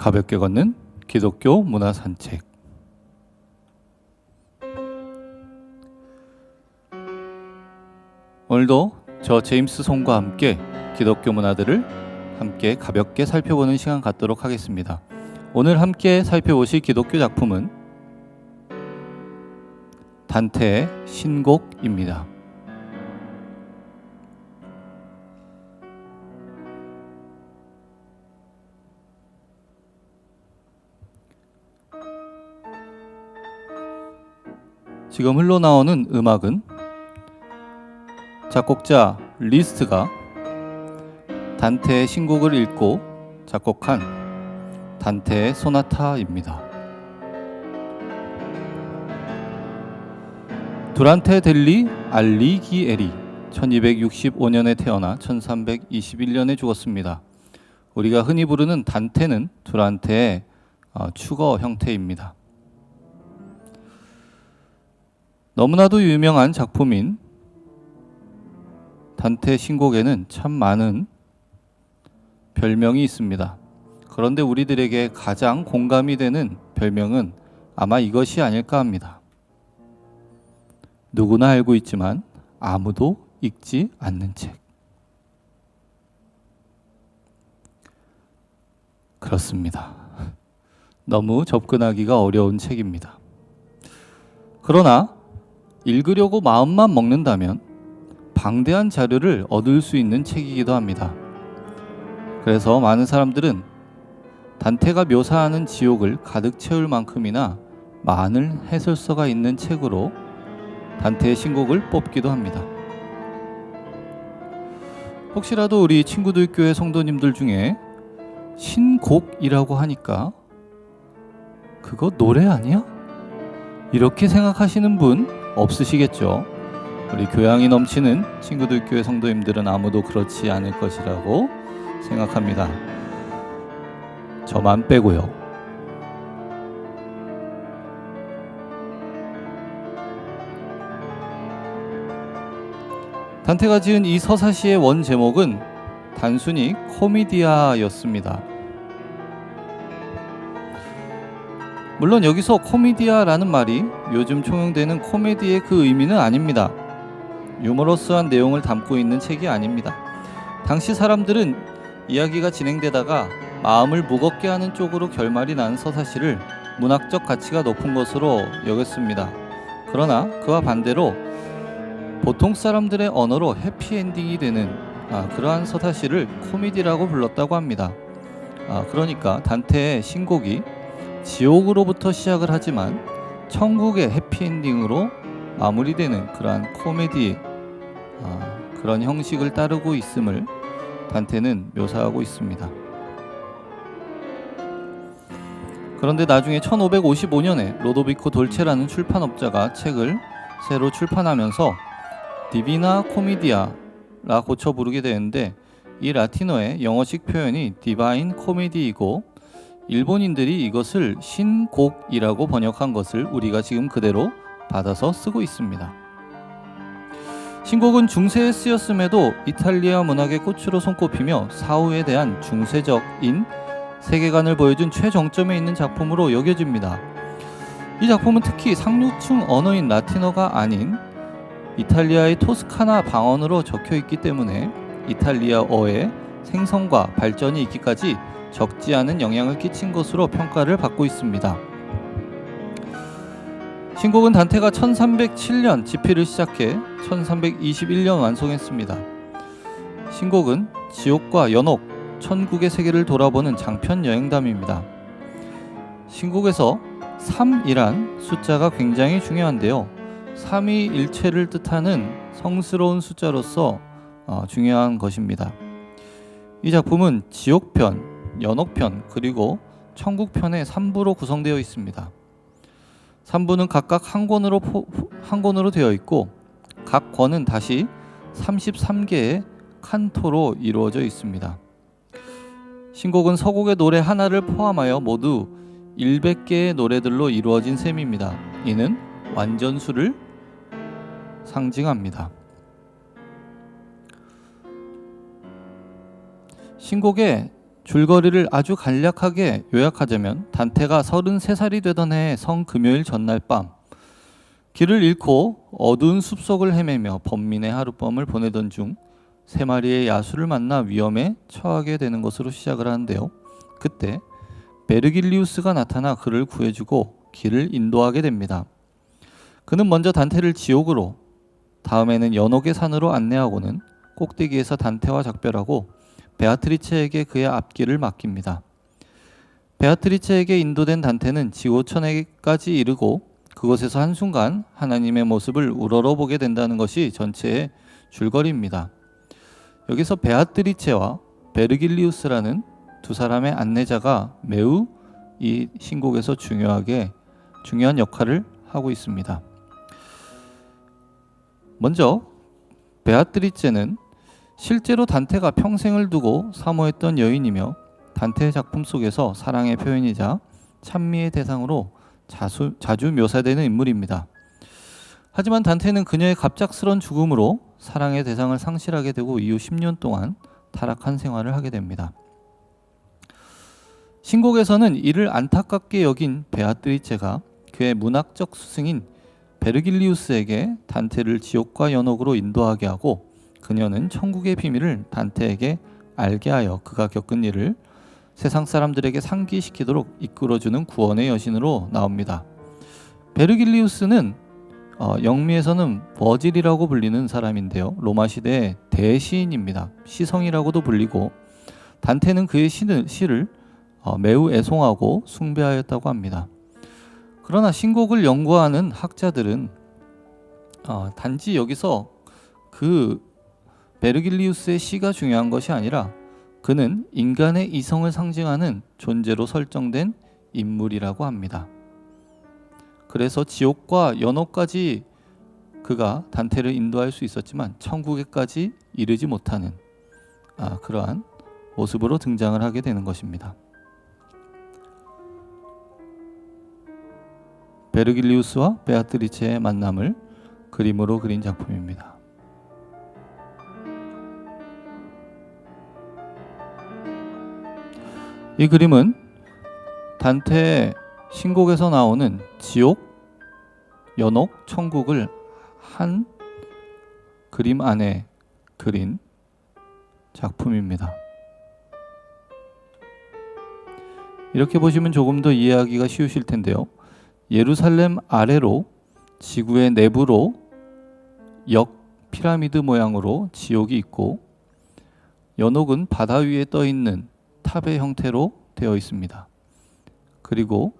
가볍게 걷는 기독교 문화 산책. 오늘도 저 제임스 송과 함께 기독교 문화들을 함께 가볍게 살펴보는 시간 갖도록 하겠습니다. 오늘 함께 살펴보실 기독교 작품은 단테의 신곡입니다. 지금 흘러나오는 음악은 작곡자 리스트가 단테의 신곡을 읽고 작곡한 단테의 소나타입니다. 두란테 델리 알리기에리 1265년에 태어나 1321년에 죽었습니다. 우리가 흔히 부르는 단테는 두란테의 축어 형태입니다. 너무나도 유명한 작품인 단테 신곡에는 참 많은 별명이 있습니다. 그런데 우리들에게 가장 공감이 되는 별명은 아마 이것이 아닐까 합니다. 누구나 알고 있지만 아무도 읽지 않는 책. 그렇습니다. 너무 접근하기가 어려운 책입니다. 그러나 읽으려고 마음만 먹는다면 방대한 자료를 얻을 수 있는 책이기도 합니다. 그래서 많은 사람들은 단테가 묘사하는 지옥을 가득 채울 만큼이나 많은 해설서가 있는 책으로 단테의 신곡을 뽑기도 합니다. 혹시라도 우리 친구들 교회 성도님들 중에 신곡이라고 하니까 그거 노래 아니야? 이렇게 생각하시는 분 없으시겠죠? 우리 교양이 넘치는 친구들 교회 성도님들은 아무도 그렇지 않을 것이라고 생각합니다. 저만 빼고요. 단테가 지은 이 서사시의 원 제목은 단순히 코미디아였습니다. 물론 여기서 코미디아라는 말이 요즘 총용되는 코미디의 그 의미는 아닙니다. 유머러스한 내용을 담고 있는 책이 아닙니다. 당시 사람들은 이야기가 진행되다가 마음을 무겁게 하는 쪽으로 결말이 난 서사시를 문학적 가치가 높은 것으로 여겼습니다. 그러나 그와 반대로 보통 사람들의 언어로 해피엔딩이 되는 그러한 서사시를 코미디라고 불렀다고 합니다. 그러니까 단테의 신곡이 지옥으로부터 시작을 하지만 천국의 해피엔딩으로 마무리되는 그러한 코미디 그런 형식을 따르고 있음을 단테는 묘사하고 있습니다. 그런데 나중에 1555년에 로도비코 돌체라는 출판업자가 책을 새로 출판하면서 디비나 코미디아라 고쳐 부르게 되는데 이 라틴어의 영어식 표현이 디바인 코미디이고 일본인들이 이것을 신곡이라고 번역한 것을 우리가 지금 그대로 받아서 쓰고 있습니다. 신곡은 중세에 쓰였음에도 이탈리아 문학의 꽃으로 손꼽히며 사후에 대한 중세적인 세계관을 보여준 최정점에 있는 작품으로 여겨집니다. 이 작품은 특히 상류층 언어인 라틴어가 아닌 이탈리아의 토스카나 방언으로 적혀 있기 때문에 이탈리아어의 생성과 발전이 있기까지 적지 않은 영향을 끼친 것으로 평가를 받고 있습니다. 신곡은 단테가 1307년 집필을 시작해 1321년 완성했습니다. 신곡은 지옥과 연옥, 천국의 세계를 돌아보는 장편 여행담입니다. 신곡에서 3이란 숫자가 굉장히 중요한데요. 삼위일체를 뜻하는 성스러운 숫자로서 중요한 것입니다. 이 작품은 지옥편, 연옥편 그리고 천국편의 3부로 구성되어 있습니다. 3부는 각각 한 권으로 되어 있고 각 권은 다시 33개의 칸토로 이루어져 있습니다. 신곡은 서곡의 노래 하나를 포함하여 모두 100개의 노래들로 이루어진 셈입니다. 이는 완전수를 상징합니다. 신곡의 줄거리를 아주 간략하게 요약하자면 단테가 33살이 되던 해 성금요일 전날 밤 길을 잃고 어두운 숲속을 헤매며 번민의 하룻밤을 보내던 중 세 마리의 야수를 만나 위험에 처하게 되는 것으로 시작을 하는데요. 그때 베르길리우스가 나타나 그를 구해주고 길을 인도하게 됩니다. 그는 먼저 단테를 지옥으로, 다음에는 연옥의 산으로 안내하고는 꼭대기에서 단테와 작별하고 베아트리체에게 그의 앞길을 맡깁니다. 베아트리체에게 인도된 단테는 지오천에까지 이르고 그곳에서 한순간 하나님의 모습을 우러러보게 된다는 것이 전체의 줄거리입니다. 여기서 베아트리체와 베르길리우스라는 두 사람의 안내자가 매우 이 신곡에서 중요한 역할을 하고 있습니다. 먼저 베아트리체는 실제로 단테가 평생을 두고 사모했던 여인이며 단테의 작품 속에서 사랑의 표현이자 찬미의 대상으로 자주 묘사되는 인물입니다. 하지만 단테는 그녀의 갑작스런 죽음으로 사랑의 대상을 상실하게 되고 이후 10년 동안 타락한 생활을 하게 됩니다. 신곡에서는 이를 안타깝게 여긴 베아트리체가 그의 문학적 스승인 베르길리우스에게 단테를 지옥과 연옥으로 인도하게 하고 그녀는 천국의 비밀을 단테에게 알게 하여 그가 겪은 일을 세상 사람들에게 상기시키도록 이끌어주는 구원의 여신으로 나옵니다. 베르길리우스는 영미에서는 버질이라고 불리는 사람인데요. 로마 시대의 대시인입니다. 시성이라고도 불리고 단테는 그의 시를 매우 애송하고 숭배하였다고 합니다. 그러나 신곡을 연구하는 학자들은 단지 여기서 그 베르길리우스의 시가 중요한 것이 아니라 그는 인간의 이성을 상징하는 존재로 설정된 인물이라고 합니다. 그래서 지옥과 연옥까지 그가 단테를 인도할 수 있었지만 천국에까지 이르지 못하는 그러한 모습으로 등장을 하게 되는 것입니다. 베르길리우스와 베아트리체의 만남을 그림으로 그린 작품입니다. 이 그림은 단테의 신곡에서 나오는 지옥, 연옥, 천국을 한 그림 안에 그린 작품입니다. 이렇게 보시면 조금 더 이해하기가 쉬우실 텐데요. 예루살렘 아래로 지구의 내부로 역 피라미드 모양으로 지옥이 있고 연옥은 바다 위에 떠 있는 탑의 형태로 되어 있습니다. 그리고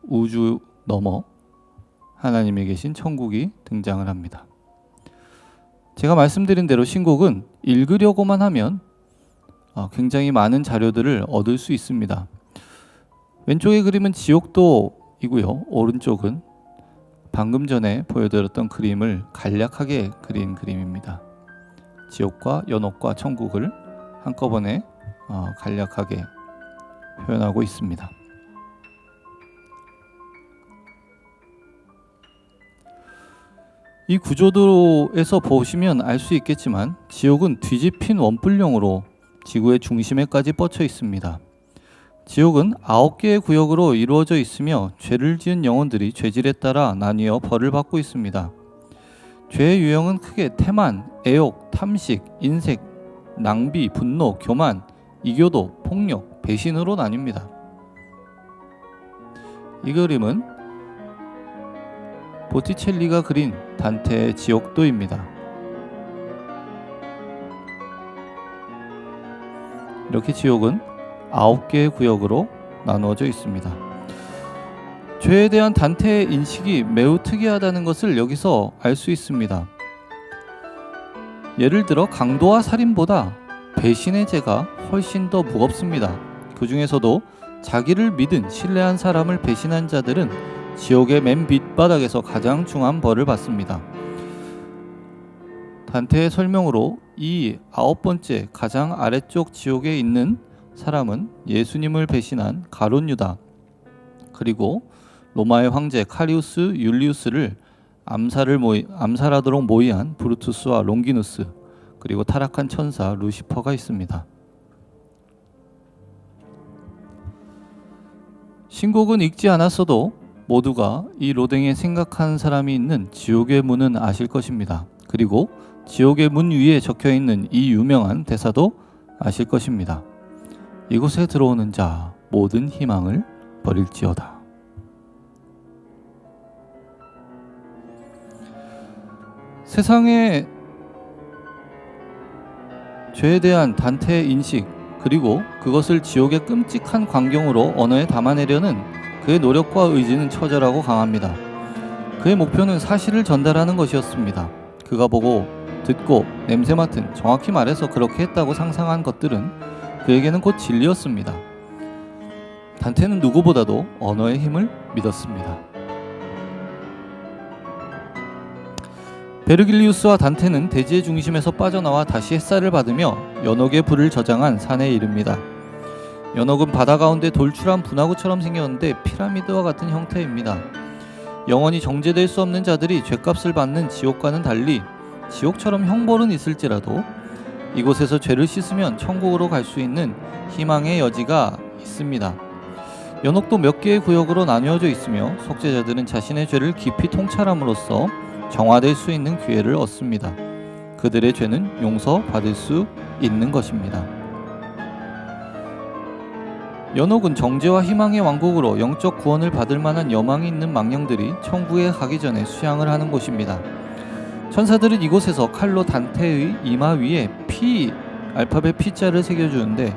우주 너머 하나님이 계신 천국이 등장을 합니다. 제가 말씀드린 대로 신곡은 읽으려고만 하면 굉장히 많은 자료들을 얻을 수 있습니다. 왼쪽의 그림은 지옥도이고요. 오른쪽은 방금 전에 보여드렸던 그림을 간략하게 그린 그림입니다. 지옥과 연옥과 천국을 한꺼번에 간략하게 표현하고 있습니다. 이 구조도에서 보시면 알 수 있겠지만 지옥은 뒤집힌 원뿔형으로 지구의 중심에까지 뻗쳐 있습니다. 지옥은 9개의 구역으로 이루어져 있으며 죄를 지은 영혼들이 죄질에 따라 나뉘어 벌을 받고 있습니다. 죄의 유형은 크게 태만, 애욕, 탐식, 인색, 낭비, 분노, 교만, 이교도, 폭력, 배신으로 나뉩니다. 이 그림은 보티첼리가 그린 단테의 지옥도입니다. 이렇게 지옥은 9개의 구역으로 나누어져 있습니다. 죄에 대한 단테의 인식이 매우 특이하다는 것을 여기서 알 수 있습니다. 예를 들어 강도와 살인보다 배신의 죄가 훨씬 더 무겁습니다. 그 중에서도 자기를 믿은 신뢰한 사람을 배신한 자들은 지옥의 맨 밑바닥에서 가장 중한 벌을 받습니다. 단테의 설명으로 이 9번째 가장 아래쪽 지옥에 있는 사람은 예수님을 배신한 가룟 유다, 그리고 로마의 황제 카리우스 율리우스를 암살하도록 모의한 브루투스와 롱기누스, 그리고 타락한 천사 루시퍼가 있습니다. 신곡은 읽지 않았어도 모두가 이 로댕에 생각하는 사람이 있는 지옥의 문은 아실 것입니다. 그리고 지옥의 문 위에 적혀있는 이 유명한 대사도 아실 것입니다. 이곳에 들어오는 자 모든 희망을 버릴지어다. 세상의 죄에 대한 단테의 인식, 그리고 그것을 지옥의 끔찍한 광경으로 언어에 담아내려는 그의 노력과 의지는 처절하고 강합니다. 그의 목표는 사실을 전달하는 것이었습니다. 그가 보고 듣고 냄새 맡은, 정확히 말해서 그렇게 했다고 상상한 것들은 그에게는 곧 진리였습니다. 단테는 누구보다도 언어의 힘을 믿었습니다. 베르길리우스와 단테는 대지의 중심에서 빠져나와 다시 햇살을 받으며 연옥의 불을 저장한 산에 이릅니다. 연옥은 바다 가운데 돌출한 분화구처럼 생겼는데 피라미드와 같은 형태입니다. 영원히 정죄될 수 없는 자들이 죗값을 받는 지옥과는 달리 지옥처럼 형벌은 있을지라도 이곳에서 죄를 씻으면 천국으로 갈 수 있는 희망의 여지가 있습니다. 연옥도 몇 개의 구역으로 나뉘어져 있으며 속죄자들은 자신의 죄를 깊이 통찰함으로써 정화될 수 있는 기회를 얻습니다. 그들의 죄는 용서받을 수 있는 것입니다. 연옥은 정죄와 희망의 왕국으로 영적 구원을 받을 만한 여망이 있는 망령들이 천국에 가기 전에 수양을 하는 곳입니다. 천사들은 이곳에서 칼로 단테의 이마 위에 P, 알파벳 P자를 새겨주는데,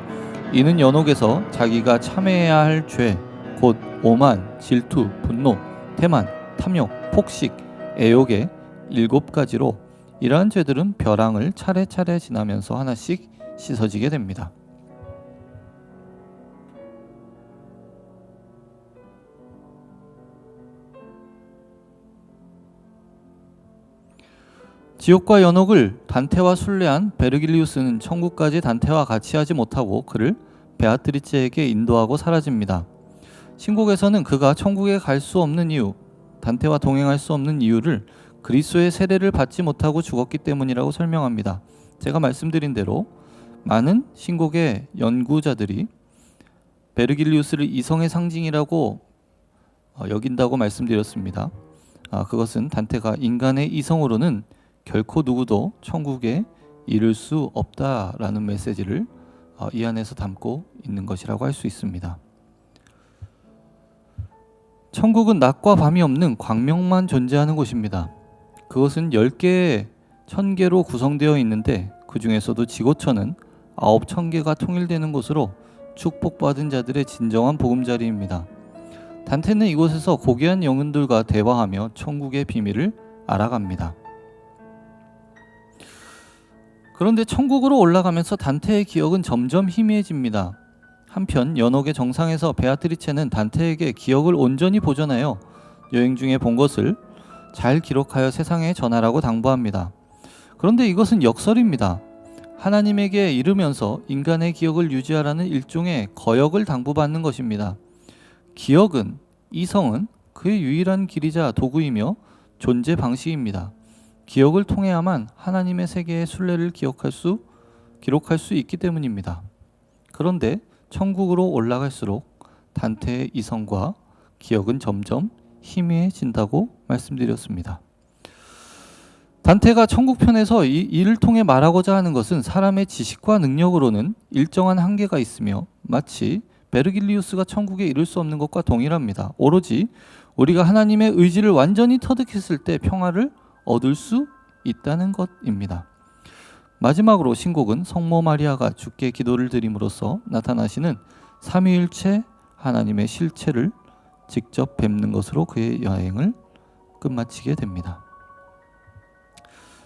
이는 연옥에서 자기가 참회해야 할 죄, 곧 오만, 질투, 분노, 태만, 탐욕, 폭식, 애욕의 7가지로 이러한 죄들은 벼랑을 차례차례 지나면서 하나씩 씻어지게 됩니다. 지옥과 연옥을 단테와 순례한 베르길리우스는 천국까지 단테와 같이 하지 못하고 그를 베아트리체에게 인도하고 사라집니다. 신곡에서는 그가 천국에 갈 수 없는 이유, 단테와 동행할 수 없는 이유를 그리스도의 세례를 받지 못하고 죽었기 때문이라고 설명합니다. 제가 말씀드린 대로 많은 신곡의 연구자들이 베르길리우스를 이성의 상징이라고 여긴다고 말씀드렸습니다. 그것은 단테가 인간의 이성으로는 결코 누구도 천국에 이를 수 없다라는 메시지를 이 안에서 담고 있는 것이라고 할 수 있습니다. 천국은 낮과 밤이 없는 광명만 존재하는 곳입니다. 그것은 10개, 1000개로 구성되어 있는데 그 중에서도 지고천은 9,000개가 통일되는 곳으로 축복받은 자들의 진정한 보금자리입니다. 단테는 이곳에서 고귀한 영혼들과 대화하며 천국의 비밀을 알아갑니다. 그런데 천국으로 올라가면서 단테의 기억은 점점 희미해집니다. 한편 연옥의 정상에서 베아트리체는 단테에게 기억을 온전히 보존하여 여행 중에 본 것을 잘 기록하여 세상에 전하라고 당부합니다. 그런데 이것은 역설입니다. 하나님에게 이르면서 인간의 기억을 유지하라는 일종의 거역을 당부받는 것입니다. 기억은, 이성은 그의 유일한 길이자 도구이며 존재 방식입니다. 기억을 통해야만 하나님의 세계의 순례를 기록할 수 있기 때문입니다. 그런데 천국으로 올라갈수록 단테의 이성과 기억은 점점 희미해진다고 말씀드렸습니다. 단테가 천국편에서 이를 통해 말하고자 하는 것은 사람의 지식과 능력으로는 일정한 한계가 있으며 마치 베르길리우스가 천국에 이를 수 없는 것과 동일합니다. 오로지 우리가 하나님의 의지를 완전히 터득했을 때 평화를 얻을 수 있다는 것입니다. 마지막으로 신곡은 성모 마리아가 주께 기도를 드림으로써 나타나시는 삼위일체 하나님의 실체를 직접 뵙는 것으로 그의 여행을 끝마치게 됩니다.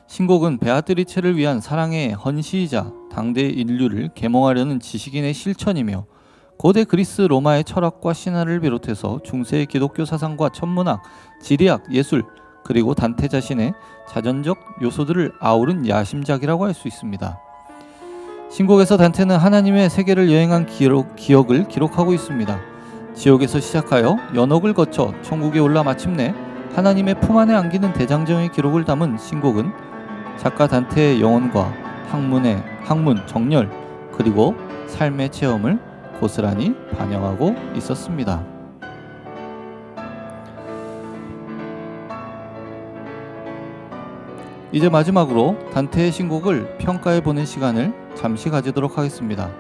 신곡은 베아트리체를 위한 사랑의 헌시이자 당대 인류를 계몽하려는 지식인의 실천이며 고대 그리스 로마의 철학과 신화를 비롯해서 중세의 기독교 사상과 천문학, 지리학, 예술, 그리고 단테 자신의 자전적 요소들을 아우른 야심작이라고 할 수 있습니다. 신곡에서 단테는 하나님의 세계를 여행한 기억을 기록하고 있습니다. 지옥에서 시작하여 연옥을 거쳐 천국에 올라 마침내 하나님의 품 안에 안기는 대장정의 기록을 담은 신곡은 작가 단테의 영혼과 학문, 정열, 그리고 삶의 체험을 고스란히 반영하고 있었습니다. 이제 마지막으로 단테의 신곡을 평가해보는 시간을 잠시 가지도록 하겠습니다.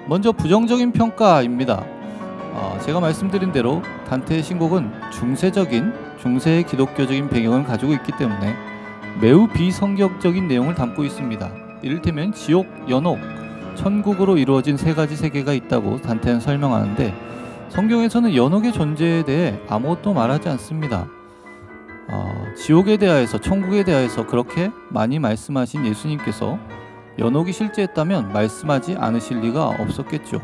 먼저 부정적인 평가입니다. 제가 말씀드린 대로 단테의 신곡은 중세의 기독교적인 배경을 가지고 있기 때문에 매우 비성경적인 내용을 담고 있습니다. 이를테면 지옥, 연옥, 천국으로 이루어진 세 가지 세계가 있다고 단테는 설명하는데, 성경에서는 연옥의 존재에 대해 아무것도 말하지 않습니다. 지옥에 대하여서, 천국에 대하여서 그렇게 많이 말씀하신 예수님께서 연옥이 실제했다면 말씀하지 않으실 리가 없었겠죠.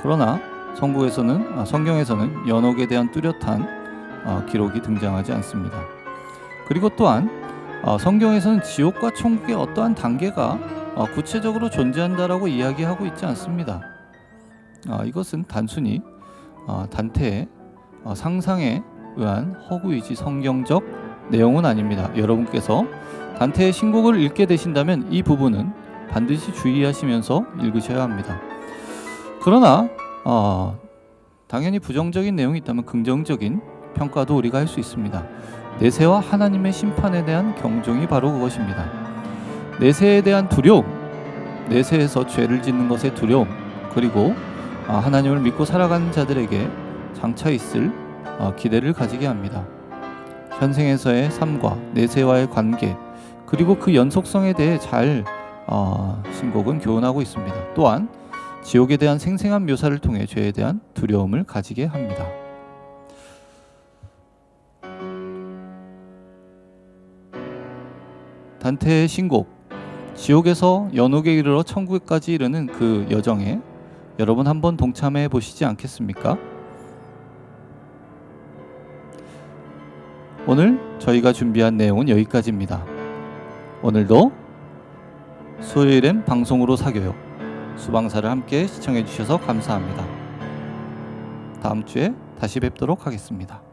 그러나 성경에서는 연옥에 대한 뚜렷한 기록이 등장하지 않습니다. 그리고 또한 성경에서는 지옥과 천국의 어떠한 단계가 구체적으로 존재한다라고 이야기하고 있지 않습니다. 이것은 단순히 단테의 상상에 의한 허구이지 성경적 내용은 아닙니다. 여러분께서 단테의 신곡을 읽게 되신다면 이 부분은 반드시 주의하시면서 읽으셔야 합니다. 그러나 당연히 부정적인 내용이 있다면 긍정적인 평가도 우리가 할 수 있습니다. 내세와 하나님의 심판에 대한 경종이 바로 그것입니다. 내세에 대한 두려움, 내세에서 죄를 짓는 것의 두려움, 그리고 하나님을 믿고 살아가는 자들에게 장차 있을 기대를 가지게 합니다. 현생에서의 삶과 내세와의 관계, 그리고 그 연속성에 대해 잘 신곡은 교훈하고 있습니다. 또한 지옥에 대한 생생한 묘사를 통해 죄에 대한 두려움을 가지게 합니다. 단테의 신곡, 지옥에서 연옥에 이르러 천국까지 이르는 그 여정에 여러분 한번 동참해 보시지 않겠습니까? 오늘 저희가 준비한 내용은 여기까지입니다. 오늘도 수요일엔 방송으로 사교요 수방사를 함께 시청해 주셔서 감사합니다. 다음 주에 다시 뵙도록 하겠습니다.